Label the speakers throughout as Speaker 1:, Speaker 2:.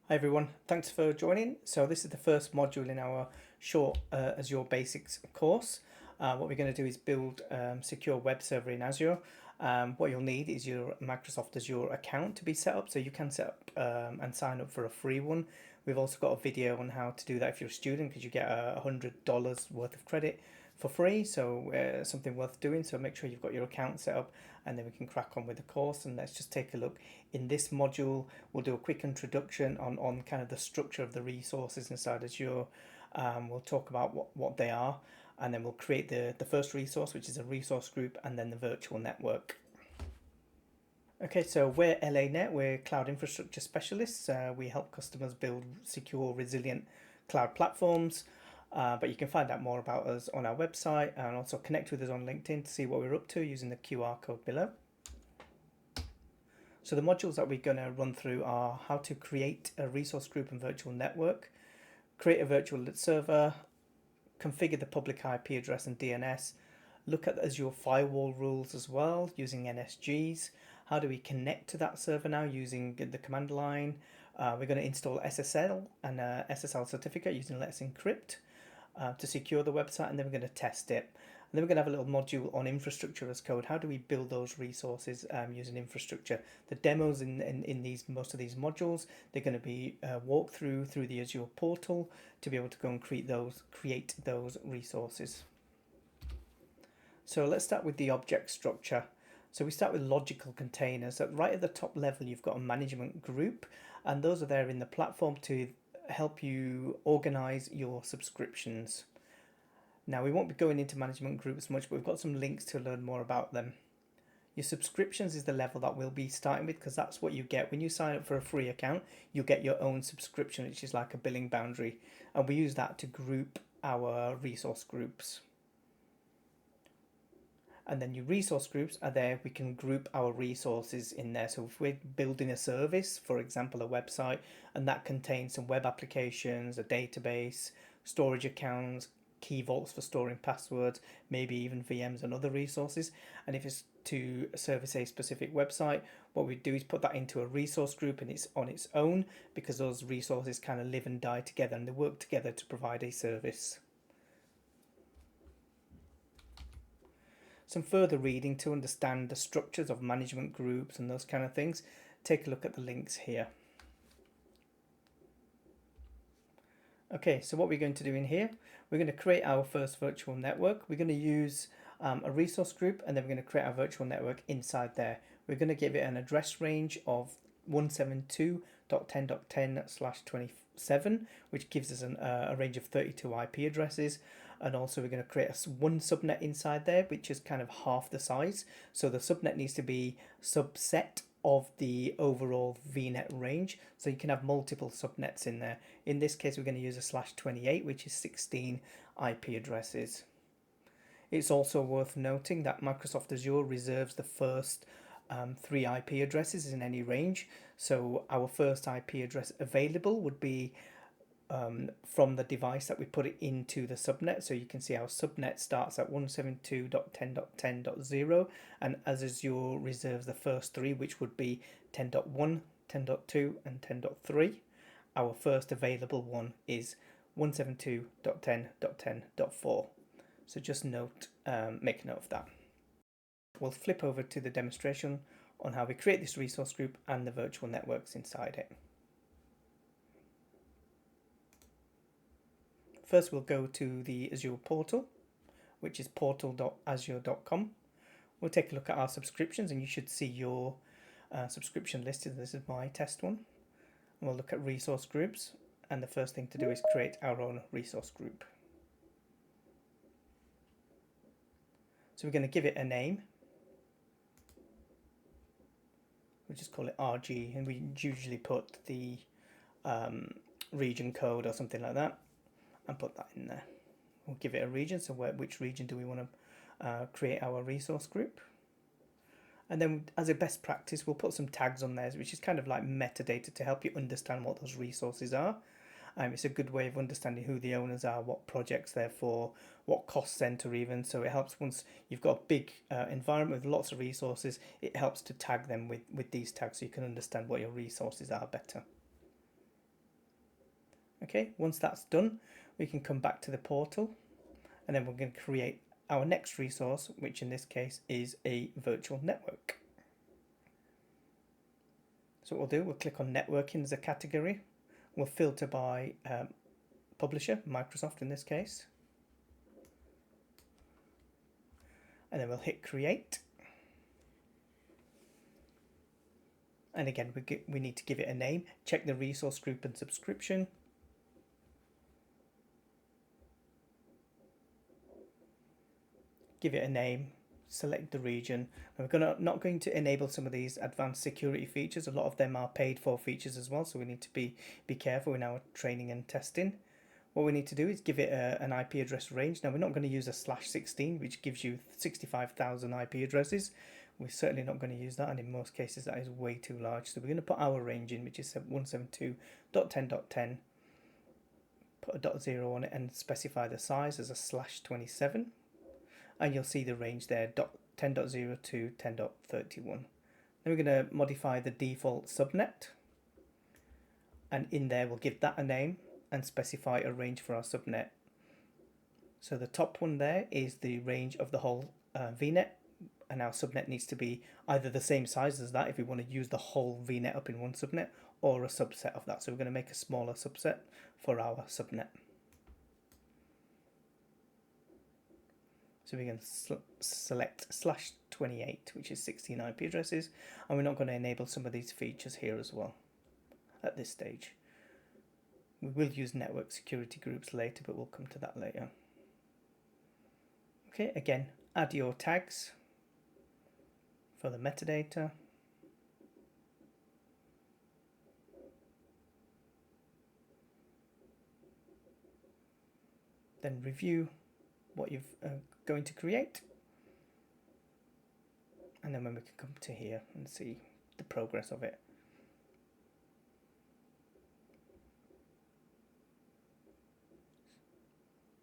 Speaker 1: Hi everyone, thanks for joining. So this is the first module in our short Azure Basics course. What we're going to do is build secure web server in Azure. What you'll need is your Microsoft Azure account to be set up, so you can set up and sign up for a free one. We've also got a video on how to do that if you're a student, because you get $100 worth of credit for free, so something worth doing. So make sure you've got your account set up, and then we can crack on with the course. And let's just take a look. In this module, we'll do a quick introduction on kind of the structure of the resources inside Azure. We'll talk about what they are, and then we'll create the first resource, which is a resource group, and then the virtual network. Okay, so we're LANet, we're cloud infrastructure specialists. We help customers build secure, resilient cloud platforms. But you can find out more about us on our website, and also connect with us on LinkedIn to see what we're up to using the QR code below. So the modules that we're going to run through are how to create a resource group and virtual network, create a virtual server, configure the public IP address and DNS, look at Azure firewall rules as well using NSGs. How do we connect to that server now using the command line? We're going to install SSL and SSL certificate using Let's Encrypt to secure the website, and then we're going to test it. And then we're going to have a little module on infrastructure as code. How do we build those resources using infrastructure? The demos in most of these modules, they're going to be walked through the Azure portal to be able to go and create those resources. So let's start with the object structure. So we start with logical containers. So right at the top level, you've got a management group, and those are there in the platform to help you organize your subscriptions. Now, we won't be going into management groups much, but we've got some links to learn more about them. Your subscriptions is the level that we'll be starting with, because that's what you get when you sign up for a free account. You get your own subscription, which is like a billing boundary, and we use that to group our resource groups. And then your resource groups are there. We can group our resources in there. So if we're building a service, for example, a website, and that contains some web applications, a database, storage accounts, key vaults for storing passwords, maybe even VMs and other resources. And if it's to service a specific website, what we do is put that into a resource group, and it's on its own, because those resources kind of live and die together, and they work together to provide a service. Some further reading to understand the structures of management groups and those kind of things, take a look at the links here. Okay, so what we're going to do in here, we're going to create our first virtual network. We're going to use a resource group, and then we're going to create our virtual network inside there. We're going to give it an address range of 172.10.10/27, which gives us a range of 32 IP addresses. And also we're going to create one subnet inside there, which is kind of half the size. So the subnet needs to be subset of the overall VNet range. So you can have multiple subnets in there. In this case, we're going to use a /28, which is 16 IP addresses. It's also worth noting that Microsoft Azure reserves the first 3 IP addresses in any range. So our first IP address available would be from the device that we put it into the subnet. So you can see our subnet starts at 172.10.10.0, and as Azure reserves the first 3, which would be 10.1, 10.2 and 10.3. Our first available one is 172.10.10.4. So just make note of that. We'll flip over to the demonstration on how we create this resource group and the virtual networks inside it. First, we'll go to the Azure portal, which is portal.azure.com. We'll take a look at our subscriptions, and you should see your subscription listed. This is my test one. And we'll look at resource groups, and the first thing to do is create our own resource group. So we're going to give it a name. We'll just call it RG, and we usually put the region code or something like that, and put that in there. We'll give it a region, so which region do we want to create our resource group? And then as a best practice, we'll put some tags on there, which is kind of like metadata to help you understand what those resources are. It's a good way of understanding who the owners are, what projects they're for, what cost center even. So it helps once you've got a big environment with lots of resources, it helps to tag them with these tags so you can understand what your resources are better. Okay, once that's done, we can come back to the portal, and then we're going to create our next resource, which in this case is a virtual network. So what we'll do, we'll click on networking as a category. We'll filter by publisher, Microsoft in this case. And then we'll hit create. And again, we need to give it a name. Check the resource group and subscription. Give it a name, select the region. And we're not going to enable some of these advanced security features. A lot of them are paid for features as well, so we need to be careful in our training and testing. What we need to do is give it an IP address range. Now, we're not going to use a /16, which gives you 65,000 IP addresses. We're certainly not going to use that, and in most cases that is way too large. So we're going to put our range in, which is 172.10.10, put a .0 on it and specify the size as a /27. And you'll see the range there, 10.0 to 10.31. Then we're going to modify the default subnet, and in there we'll give that a name and specify a range for our subnet. So the top one there is the range of the whole VNet, and our subnet needs to be either the same size as that if we want to use the whole VNet up in one subnet, or a subset of that. So we're going to make a smaller subset for our subnet. So we can select /28, which is 16 IP addresses, and we're not going to enable some of these features here as well at this stage. We will use network security groups later, but we'll come to that later. Okay, again, add your tags for the metadata. Then review what you're going to create, and then when we can come to here and see the progress of it.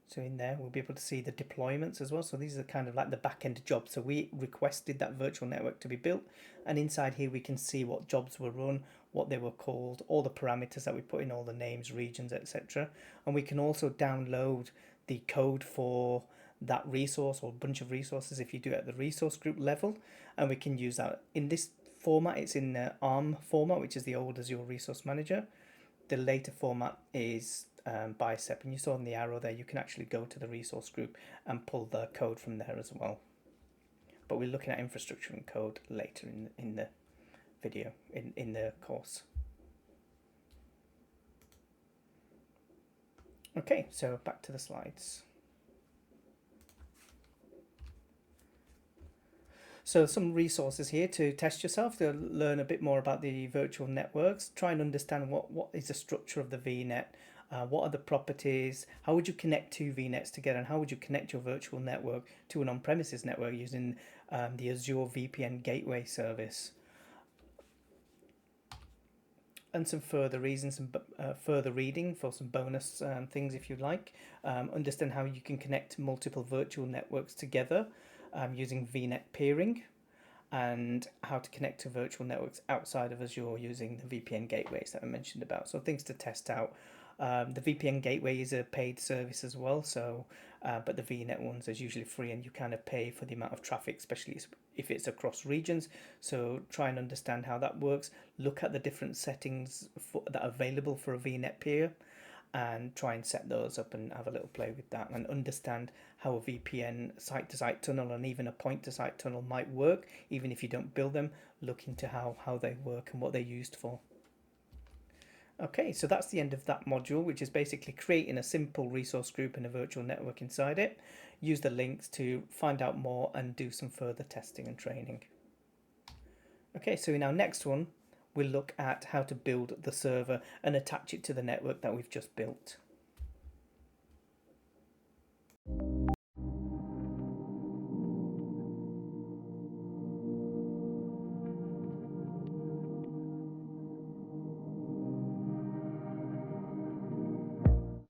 Speaker 1: So in there we'll be able to see the deployments as well. So these are kind of like the back-end jobs. So we requested that virtual network to be built, and inside here we can see what jobs were run, what they were called, all the parameters that we put in, all the names, regions, etc. And we can also download the code for that resource or bunch of resources if you do it at the resource group level, and we can use that in this format. It's in the ARM format, which is the old Azure Resource Manager. The later format is Bicep, and you saw in the arrow there you can actually go to the resource group and pull the code from there as well. But we're looking at infrastructure and code later in the video, in the course. Okay, so back to the slides. So some resources here to test yourself, to learn a bit more about the virtual networks, try and understand what is the structure of the VNet, what are the properties, how would you connect two VNets together, and how would you connect your virtual network to an on-premises network using the Azure VPN gateway service. And some further reasons, some further reading for some bonus things if you like. Understand how you can connect multiple virtual networks together using VNet peering, and how to connect to virtual networks outside of Azure using the VPN gateways that I mentioned about. So things to test out. The VPN gateway is a paid service as well, so but the VNet ones are usually free, and you kind of pay for the amount of traffic, especially if it's across regions. So try and understand how that works. Look at the different settings that are available for a VNet peer, and try and set those up and have a little play with that, and understand how a VPN site-to-site tunnel and even a point-to-site tunnel might work. Even if you don't build them, look into how they work and what they're used for. Okay, so that's the end of that module, which is basically creating a simple resource group and a virtual network inside it. Use the links to find out more and do some further testing and training. Okay, so in our next one, we'll look at how to build the server and attach it to the network that we've just built.